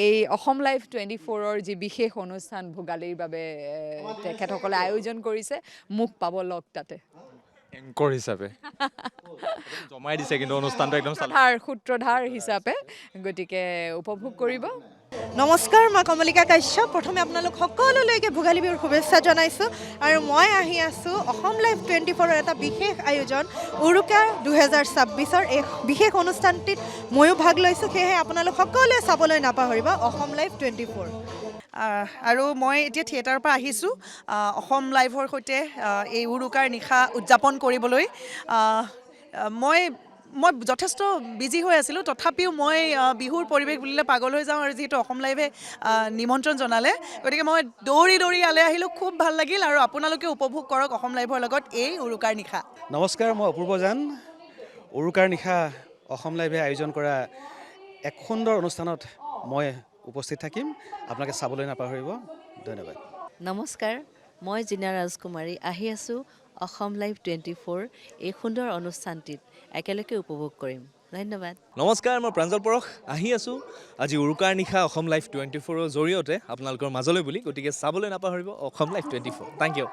এই অসম লাইভ 24ৰ যি বিশেষ অনুষ্ঠান ভোগালীৰ বাবে তেখেতসকলে আয়োজন কৰিছে মোক পাব লগ তাতে এংকৰ হিচাপে জমাই দিছে কিন্তু অনুষ্ঠানটো একদম সূত্ৰধাৰ হিচাপে গতিকে উপভোগ কৰিব নমস্কাৰ মই কমলিকা কাশ্যপ প্ৰথমে আপোনালোক সকলোলৈকে ভোগালী বিহুৰ শুভেচ্ছা জনাইছোঁ আৰু মই আহি আছোঁ অসম লাইভ 24ৰ এটা বিশেষ আয়োজন উৰুকা 2026ৰ এই বিশেষ অনুষ্ঠানটিত ময়ো ভাগ লৈছোঁ সেয়েহে আপোনালোক সকলোৱে চাবলৈ নাপাহৰিব অসম লাইভ 24 আৰু মই এতিয়া থিয়েটাৰৰ পৰা আহিছোঁ অসম লাইভৰ সৈতে এই উৰুকাৰ নিশা উদযাপন কৰিবলৈ মই যথেষ্ট বিজি হৈ আছিলোঁ তথাপিও মই বিহুৰ পৰিৱেশ বুলিলে পাগল হৈ যাওঁ আৰু যিহেতু অসম লাইভে নিমন্ত্ৰণ জনালে গতিকে মই দৌৰি ইয়ালৈ আহিলোঁ খুব ভাল লাগিল আৰু আপোনালোকে উপভোগ কৰক অসম লাইভৰ লগত এই উৰুকাৰ নিশা নমস্কাৰ মই অপূৰ্ব জান উৰুকাৰ নিশা অসম লাইভে আয়োজন কৰা এক সুন্দৰ অনুষ্ঠানত মই উপস্থিত থাকিম আপোনালোকে চাবলৈ নাপাহৰিব ধন্যবাদ নমস্কাৰ মই জিনা ৰাজকুমাৰী আহি আছোঁ অসম লাইভ 24 এই সুন্দৰ অনুষ্ঠানটিত একেলগে উপভোগ কৰিম ধন্যবাদ নমস্কাৰ মই প্ৰাঞ্জল পৰশ আহি আছোঁ আজি উৰুকাৰ নিশা অসম লাইভ 24ৰ জৰিয়তে আপোনালোকৰ মাজলৈ বুলি গতিকে চাবলৈ নাপাহৰিব অসম লাইভ 24 থেংক ইউ